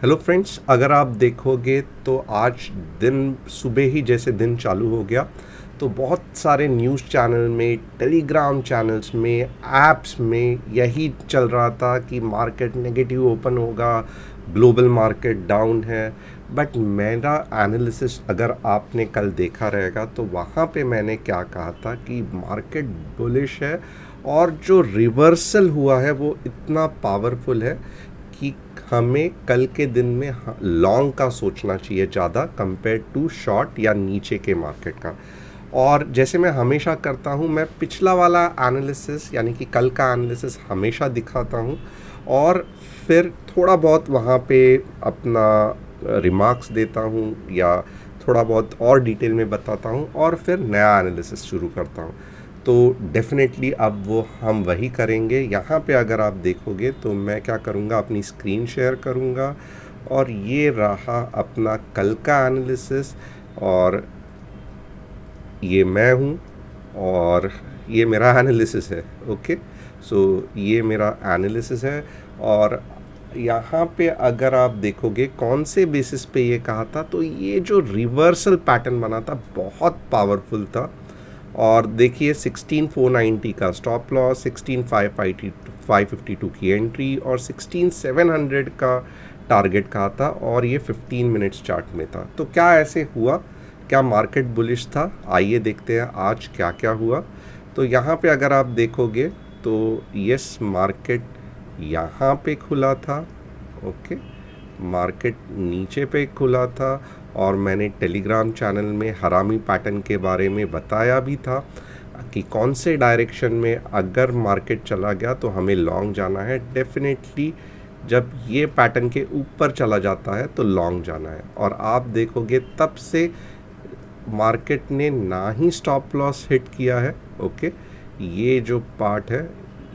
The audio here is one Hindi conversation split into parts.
हेलो फ्रेंड्स, अगर आप देखोगे तो आज दिन सुबह ही जैसे दिन चालू हो गया तो बहुत सारे न्यूज़ चैनल में, टेलीग्राम चैनल्स में, ऐप्स में यही चल रहा था कि मार्केट नेगेटिव ओपन होगा, ग्लोबल मार्केट डाउन है। बट मेरा एनालिसिस अगर आपने कल देखा रहेगा तो वहाँ पे मैंने क्या कहा था कि मार्केट बुलिश है और जो रिवर्सल हुआ है वो इतना पावरफुल है कि हमें कल के दिन में लॉन्ग का सोचना चाहिए ज़्यादा कंपेयर टू शॉर्ट या नीचे के मार्केट का। और जैसे मैं हमेशा करता हूँ, मैं पिछला वाला एनालिसिस यानी कि कल का एनालिसिस हमेशा दिखाता हूँ और फिर थोड़ा बहुत वहाँ पे अपना रिमार्क्स देता हूँ या थोड़ा बहुत और डिटेल में बताता हूँ और फिर नया एनालिसिस शुरू करता हूँ। तो डेफ़िनेटली अब वो हम वही करेंगे। यहाँ पे अगर आप देखोगे तो मैं क्या करूँगा, अपनी स्क्रीन शेयर करूँगा और ये रहा अपना कल का एनालिसिस और ये मैं हूँ और ये मेरा एनालिसिस है। ओके, सो ये मेरा एनालिसिस है और यहाँ पे अगर आप देखोगे कौन से बेसिस पे ये कहा था, तो ये जो रिवर्सल पैटर्न बना था बहुत पावरफुल था। और देखिए 16,490 का स्टॉप लॉस, 16,552 की एंट्री और 16,700 का टारगेट कहा था और ये 15 मिनट्स चार्ट में था। तो क्या ऐसे हुआ, क्या मार्केट बुलिश था? आइए देखते हैं आज क्या क्या हुआ। तो यहाँ पे अगर आप देखोगे तो यस, मार्केट यहाँ पे खुला था। ओके, मार्केट नीचे पे खुला था और मैंने टेलीग्राम चैनल में हरामी पैटर्न के बारे में बताया भी था कि कौन से डायरेक्शन में अगर मार्केट चला गया तो हमें लॉन्ग जाना है। डेफिनेटली जब ये पैटर्न के ऊपर चला जाता है तो लॉन्ग जाना है। और आप देखोगे तब से मार्केट ने ना ही स्टॉप लॉस हिट किया है। ओके, ये जो पार्ट है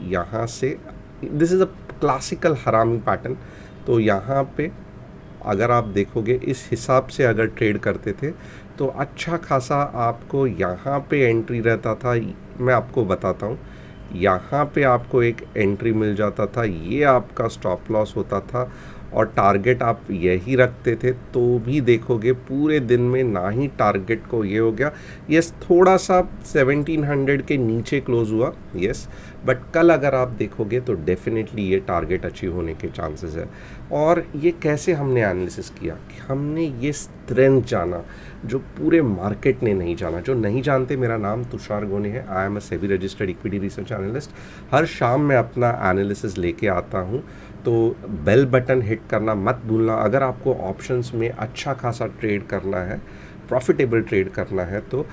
यहाँ से, दिस इज़ अ क्लासिकल हरामी पैटर्न। तो यहाँ पे अगर आप देखोगे इस हिसाब से अगर ट्रेड करते थे तो अच्छा खासा आपको यहाँ पे एंट्री रहता था। मैं आपको बताता हूँ, यहाँ पे आपको एक एंट्री मिल जाता था, ये आपका स्टॉप लॉस होता था और टारगेट आप यही रखते थे तो भी देखोगे पूरे दिन में ना ही टारगेट को ये हो गया। यस, थोड़ा सा 1700 के नीचे क्लोज हुआ, यस, बट कल अगर आप देखोगे तो डेफिनेटली ये टारगेट अचीव होने के चांसेस है। और ये कैसे हमने एनालिसिस किया कि हमने ये स्ट्रेंथ जाना जो पूरे मार्केट ने नहीं जाना। जो नहीं जानते, मेरा नाम तुषार गोने है, I am a SEBI registered equity research analyst. हर शाम मैं अपना एनालिसिस लेके आता हूँ, तो बेल बटन हिट करना मत भूलना अगर आपको ऑप्शंस में अच्छा खासा ट्रेड करना है, प्रॉफिटेबल ट्रेड करना है तो।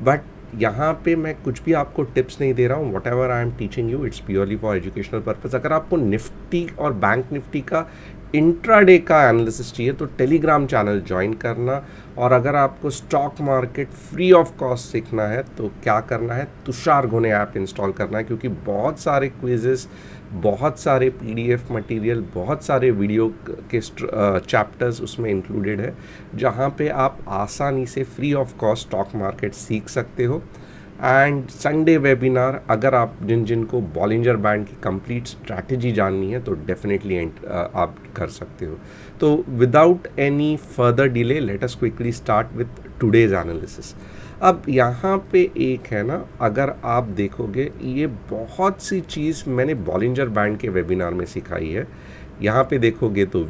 बट यहाँ पे मैं कुछ भी आपको टिप्स नहीं दे रहा हूँ, what ever I am teaching you it's purely for educational purpose. अगर आपको निफ्टी और बैंक निफ्टी का इंट्राडे का एनालिसिस चाहिए तो टेलीग्राम चैनल ज्वाइन करना। और अगर आपको stock market free of cost सीखना है तो क्या करना है, तुषार गोने ऐप इंस्टॉल करना है, क्योंकि बहुत सारे क्विजेस, बहुत सारे पीडीएफ मटेरियल, बहुत सारे वीडियो के चैप्टर्स उसमें इंक्लूडेड है, जहाँ पे आप आसानी से free of cost stock market सीख सकते हो। एंड संडे वेबिनार, अगर आप जिनको बॉलिंजर बैंड की कंप्लीट स्ट्रैटेजी जाननी है तो डेफिनेटली आप कर सकते हो। तो without any further delay let us quickly start with today's analysis. अब यहाँ पे एक है ना, अगर आप देखोगे ये बहुत सी चीज़ मैंने बॉलिंजर बैंड के वेबिनार में सिखाई है। यहाँ पे देखोगे तो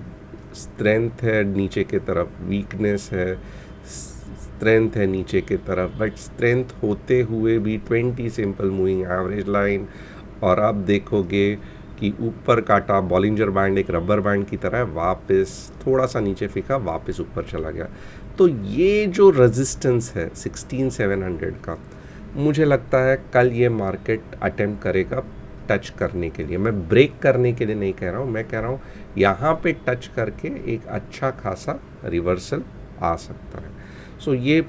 स्ट्रेंथ है नीचे की तरफ, वीकनेस है, स्ट्रेंथ है नीचे की तरफ, बट स्ट्रेंथ होते हुए भी 20 सिंपल मूविंग एवरेज लाइन। और आप देखोगे कि ऊपर काटा, बॉलिंजर बैंड एक रबर बैंड की तरह वापस थोड़ा सा नीचे फेंका, वापस ऊपर चला गया। तो ये जो रेजिस्टेंस है 16,700 का, मुझे लगता है कल ये मार्केट अटेम्प्ट करेगा टच करने के लिए। मैं ब्रेक करने के लिए नहीं कह रहा हूँ, मैं कह रहा हूँ यहाँ पे टच करके एक अच्छा खासा रिवर्सल आ सकता है। सो ये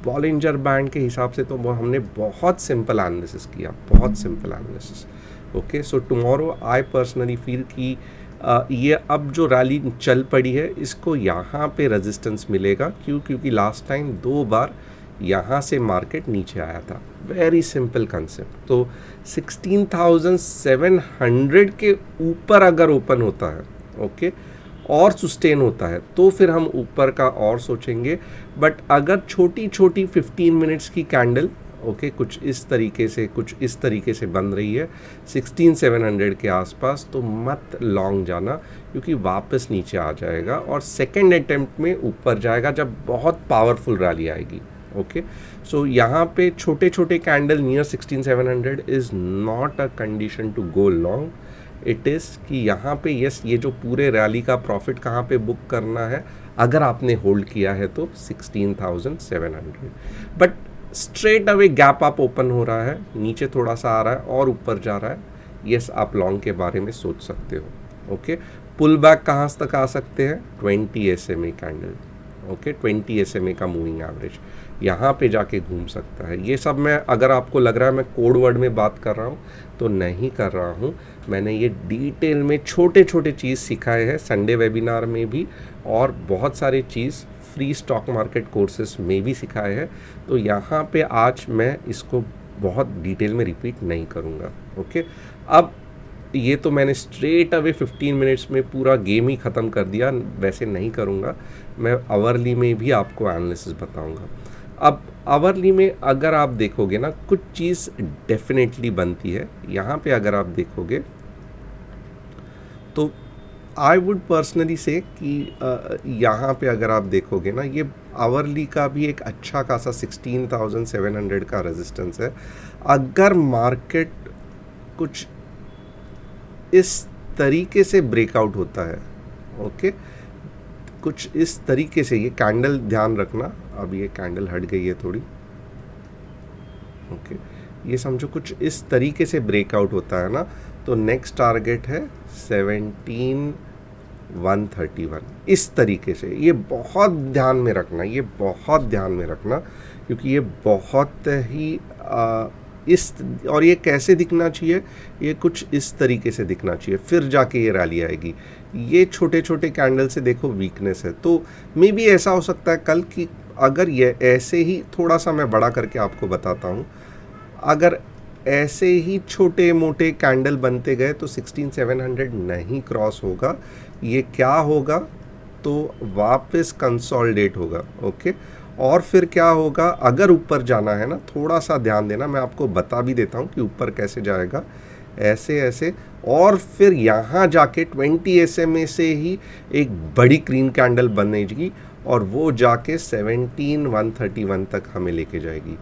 बॉलिंजर बैंड के हिसाब से तो हमने बहुत सिंपल एनालिसिस किया, बहुत simple analysis. Okay, so tomorrow I personally feel कि ये अब जो रैली चल पड़ी है इसको यहाँ पे रेजिस्टेंस मिलेगा। क्योंकि लास्ट टाइम 2 बार यहाँ से मार्केट नीचे आया था। Very simple concept. तो 16,700 के ऊपर अगर ओपन होता है, ओके, और सुस्टेन होता है तो फिर हम ऊपर का और सोचेंगे। बट अगर छोटी छोटी 15 मिनट्स की कैंडल ओके कुछ इस तरीके से बन रही है 16700 के आसपास, तो मत लॉन्ग जाना, क्योंकि वापस नीचे आ जाएगा और सेकेंड अटेम्प्ट में ऊपर जाएगा जब बहुत पावरफुल रैली आएगी। ओके, सो यहाँ पे छोटे छोटे candle near 16700 is not a condition to go long. It is कि यहाँ पे यस ये जो पूरे रैली का प्रॉफिट कहाँ पे बुक करना है, अगर आपने होल्ड किया है तो 16700। But straight away gap up open हो रहा है, नीचे थोड़ा सा आ रहा है और ऊपर जा रहा है, यस आप लॉन्ग के बारे में सोच सकते हो। ओके, पुल बैक कहाँ तक आ सकते हैं, 20 SMA कैंडल, ओके 20 SMA का मूविंग एवरेज यहाँ पे जाके घूम सकता है। ये सब मैं, अगर आपको लग रहा है मैं कोड वर्ड में बात कर रहा हूँ, तो नहीं कर रहा हूँ। मैंने ये डिटेल में छोटे छोटे चीज़ सिखाए हैं संडे वेबिनार में भी, और बहुत सारे चीज़ फ्री स्टॉक मार्केट कोर्सेस में भी सिखाए हैं। तो यहाँ पे आज मैं इसको बहुत डिटेल में रिपीट नहीं करूँगा। ओके, अब ये तो मैंने स्ट्रेट अवे 15 मिनट्स में पूरा गेम ही ख़त्म कर दिया, वैसे नहीं करूँगा। मैं आवरली में भी आपको एनालिसिस बताऊँगा। अब आवरली में अगर आप देखोगे ना, कुछ चीज़ डेफिनेटली बनती है। यहाँ पे अगर आप देखोगे तो आई वुड पर्सनली से कि यहाँ पे अगर आप देखोगे ना, ये आवरली का भी एक अच्छा खासा 16700 का रेजिस्टेंस है। अगर मार्केट कुछ इस तरीके से ब्रेकआउट होता है, ओके कुछ इस तरीके से, ये कैंडल ध्यान रखना, अब ये कैंडल हट गई है थोड़ी, ओके ये समझो कुछ इस तरीके से ब्रेकआउट होता है ना, तो नेक्स्ट टारगेट है 17131। इस तरीके से, ये बहुत ध्यान में रखना, ये बहुत ध्यान में रखना, क्योंकि ये बहुत ही और ये कैसे दिखना चाहिए, ये कुछ इस तरीके से दिखना चाहिए, फिर जाके ये रैली आएगी। ये छोटे छोटे कैंडल से देखो वीकनेस है, तो मे बी ऐसा हो सकता है कल कि अगर ये ऐसे ही, थोड़ा सा मैं बड़ा करके आपको बताता हूँ, अगर ऐसे ही छोटे मोटे कैंडल बनते गए तो 16700 नहीं क्रॉस होगा। ये क्या होगा, तो वापस कंसोलिडेट होगा। ओके, और फिर क्या होगा, अगर ऊपर जाना है ना, थोड़ा सा ध्यान देना, मैं आपको बता भी देता हूँ कि ऊपर कैसे जाएगा, ऐसे ऐसे, और फिर यहाँ जाके 20 SMA से ही एक बड़ी ग्रीन कैंडल बनेगी और वो जाके 17131 तक हमें लेके जाएगी।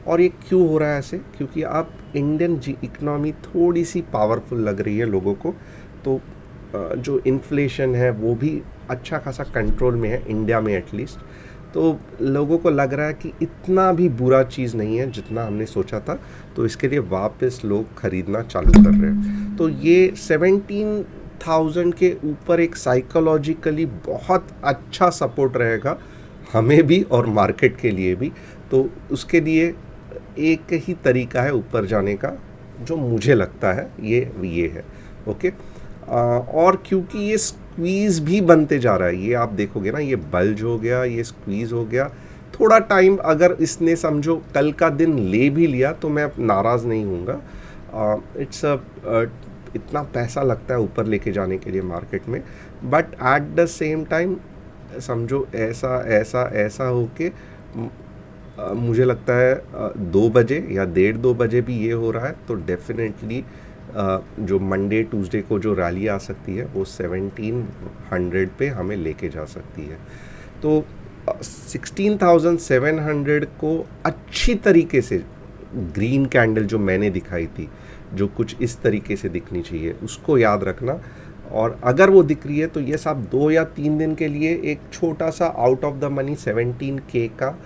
और ये क्यों हो रहा है ऐसे, क्योंकि आप इंडियन इकनॉमी थोड़ी सी पावरफुल लग रही है लोगों को, तो जो इन्फ्लेशन है वो भी अच्छा खासा कंट्रोल में है इंडिया में एटलीस्ट, तो लोगों को लग रहा है कि इतना भी बुरा चीज़ नहीं है जितना हमने सोचा था, तो इसके लिए वापस लोग ख़रीदना चालू कर रहे हैं। तो ये 17,000 के ऊपर एक साइकोलॉजिकली बहुत अच्छा सपोर्ट रहेगा हमें भी और मार्केट के लिए भी। तो उसके लिए एक ही तरीका है ऊपर जाने का, जो मुझे लगता है ये है। ओके, और क्योंकि ये स्क्वीज़ भी बनते जा रहा है, ये आप देखोगे ना, ये बल्ज हो गया, ये स्क्वीज़ हो गया, थोड़ा टाइम अगर इसने समझो कल का दिन ले भी लिया तो मैं नाराज़ नहीं हूँगा। इट्स इतना पैसा लगता है ऊपर लेके जाने के लिए मार्केट में, but at the same time समझो ऐसा ऐसा ऐसा होके मुझे लगता है 2 बजे या 1:30-2 बजे भी ये हो रहा है, तो डेफिनेटली जो मंडे ट्यूसडे को जो रैली आ सकती है वो 1700 पे हमें लेके जा सकती है। तो 16,700 को अच्छी तरीके से ग्रीन कैंडल जो मैंने दिखाई थी, जो कुछ इस तरीके से दिखनी चाहिए, उसको याद रखना। और अगर वो दिख रही है तो ये सब 2 या 3 दिन के लिए एक छोटा सा out of the money 17K का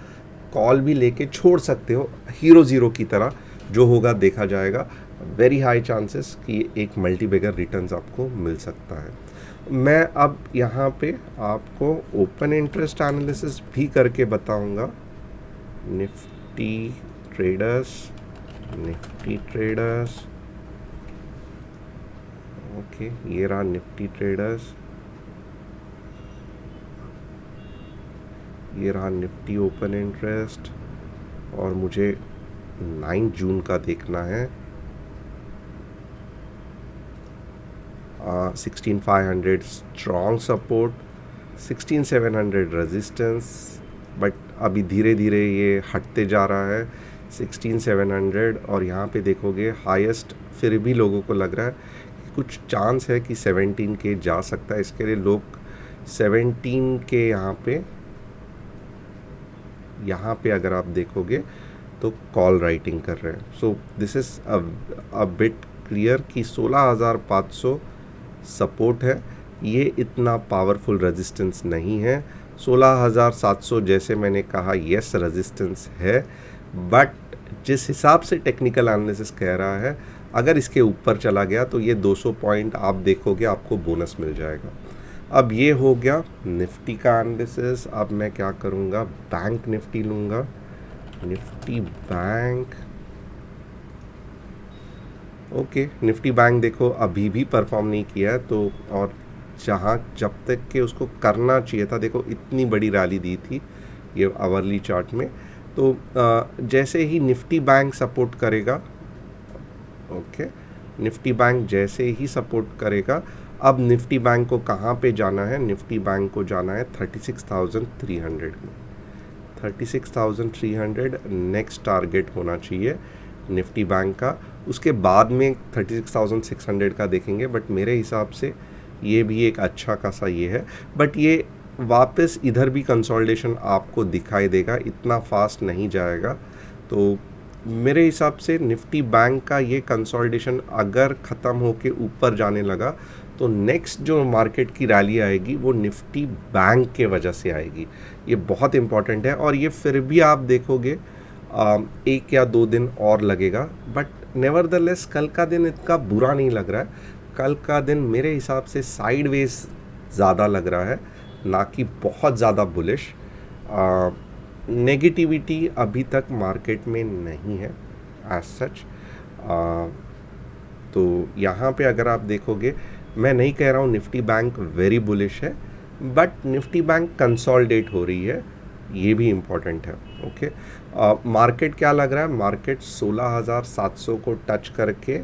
कॉल भी लेके छोड़ सकते हो, हीरो ज़ीरो की तरह। जो होगा देखा जाएगा, वेरी हाई चांसेस कि एक मल्टी बैगर रिटर्न्स आपको मिल सकता है। मैं अब यहाँ पे आपको ओपन इंटरेस्ट एनालिसिस भी करके बताऊँगा। निफ्टी ट्रेडर्स ओके, ये रहा निफ्टी ट्रेडर्स, ये रहा निफ्टी ओपन इंटरेस्ट, और मुझे 9 जून का देखना है। 16,500 स्ट्रॉन्ग सपोर्ट, 16,700 रेजिस्टेंस, बट अभी धीरे धीरे ये हटते जा रहा है 16,700। और यहाँ पे देखोगे हाईएस्ट फिर भी लोगों को लग रहा है कि कुछ चांस है कि 17K जा सकता है। इसके लिए लोग 17K यहाँ पे अगर आप देखोगे तो कॉल राइटिंग कर रहे हैं। So this is a bit clear कि 16,500 सपोर्ट है, ये इतना पावरफुल रेजिस्टेंस नहीं है। 16,700 जैसे मैंने कहा यस रेजिस्टेंस है, बट जिस हिसाब से टेक्निकल एनालिसिस कह रहा है अगर इसके ऊपर चला गया तो ये 200 पॉइंट आप देखोगे आपको बोनस मिल जाएगा। अब ये हो गया निफ्टी का एनालिसिस। अब मैं क्या करूँगा, बैंक निफ्टी लूँगा, Nifty bank. Okay, Nifty bank देखो अभी भी परफॉर्म नहीं किया है, तो और जब तक कि उसको करना चाहिए था, देखो इतनी बड़ी रैली दी थी ये आवरली चार्ट में, तो जैसे ही निफ्टी बैंक सपोर्ट करेगा, ओके, निफ्टी बैंक जैसे ही सपोर्ट करेगा, अब निफ्टी बैंक को कहाँ पे जाना है, निफ्टी बैंक को जाना है 36,300 में। 36,300 नेक्स्ट टारगेट होना चाहिए निफ्टी बैंक का। उसके बाद में 36,600 का देखेंगे, बट मेरे हिसाब से ये भी एक अच्छा खासा ये है, बट ये वापस इधर भी कंसोलिडेशन आपको दिखाई देगा, इतना फास्ट नहीं जाएगा। तो मेरे हिसाब से निफ्टी बैंक का ये कंसोलिडेशन अगर ख़त्म होके ऊपर जाने लगा तो नेक्स्ट जो मार्केट की रैली आएगी वो निफ्टी बैंक के वजह से आएगी। ये बहुत इम्पॉर्टेंट है, और ये फिर भी आप देखोगे 1 या 2 दिन और लगेगा, बट नेवरदलेस कल का दिन इतना बुरा नहीं लग रहा है। कल का दिन मेरे हिसाब से साइडवेज ज़्यादा लग रहा है, ना कि बहुत ज़्यादा बुलिश। नेगेटिविटी अभी तक मार्केट में नहीं है एज सच। तो यहाँ पे अगर आप देखोगे, मैं नहीं कह रहा हूँ निफ्टी बैंक वेरी बुलिश है, बट निफ्टी बैंक कंसोलिडेट हो रही है, ये भी इम्पॉर्टेंट है। ओके, मार्केट क्या लग रहा है, मार्केट 16,700 को टच करके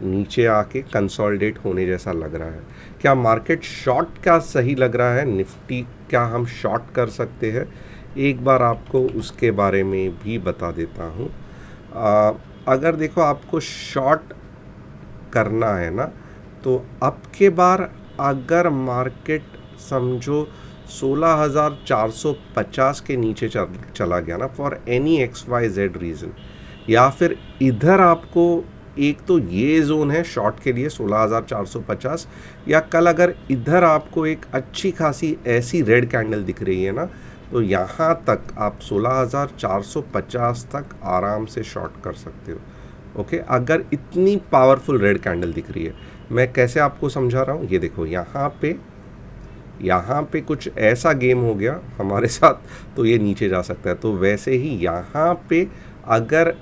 नीचे आके कंसोलिडेट होने जैसा लग रहा है। क्या मार्केट शॉर्ट का सही लग रहा है, निफ्टी क्या हम शॉर्ट कर सकते हैं, एक बार आपको उसके बारे में भी बता देता हूँ। अगर देखो आपको शॉर्ट करना है ना, तो अब के बार अगर मार्केट समझो 16,450 के नीचे चला गया ना, फॉर एनी XYZ रीज़न, या फिर इधर आपको एक तो ये जोन है शॉर्ट के लिए 16,450, या कल अगर इधर आपको एक अच्छी खासी ऐसी रेड कैंडल दिख रही है ना, तो यहाँ तक आप 16,450 तक आराम से शॉर्ट कर सकते हो। ओके, अगर इतनी पावरफुल रेड कैंडल दिख रही है, मैं कैसे आपको समझा रहा हूँ, ये देखो यहाँ पे कुछ ऐसा गेम हो गया हमारे साथ, तो ये नीचे जा सकता है। तो वैसे ही यहाँ पे अगर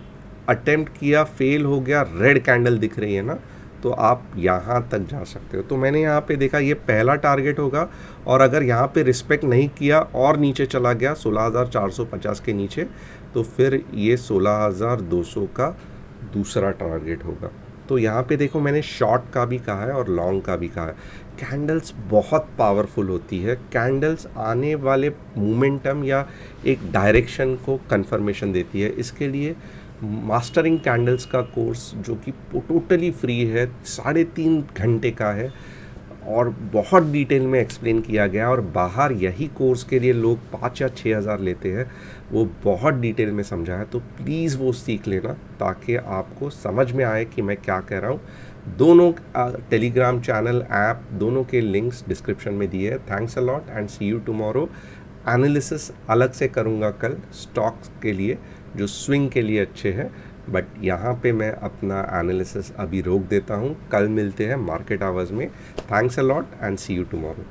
अटेम्प्ट किया, फेल हो गया, रेड कैंडल दिख रही है ना, तो आप यहाँ तक जा सकते हो। तो मैंने यहाँ पे देखा ये पहला टारगेट होगा, और अगर यहाँ पे रिस्पेक्ट नहीं किया और नीचे चला गया 16,450 के नीचे, तो फिर ये 16,200 का दूसरा टारगेट होगा। तो यहाँ पे देखो मैंने शॉर्ट का भी कहा है और लॉन्ग का भी कहा है। कैंडल्स बहुत पावरफुल होती है, कैंडल्स आने वाले मोमेंटम या एक डायरेक्शन को कंफर्मेशन देती है। इसके लिए मास्टरिंग कैंडल्स का कोर्स जो कि टोटली फ्री है, 3.5 घंटे का है, और बहुत डिटेल में एक्सप्लेन किया गया, और बाहर यही कोर्स के लिए लोग 5 या 6 हज़ार लेते हैं, वो बहुत डिटेल में समझा है। तो प्लीज़ वो सीख लेना ताकि आपको समझ में आए कि मैं क्या कह रहा हूँ। दोनों टेलीग्राम चैनल, ऐप, दोनों के लिंक्स डिस्क्रिप्शन में दिए हैं। Thanks a lot and see you tomorrow. Analysis अलग से करूँगा कल स्टॉक्स के लिए जो स्विंग के लिए अच्छे हैं, बट यहाँ पे मैं अपना एनालिसिस अभी रोक देता हूँ। कल मिलते हैं मार्केट आवर्स में। Thanks a lot and see you tomorrow.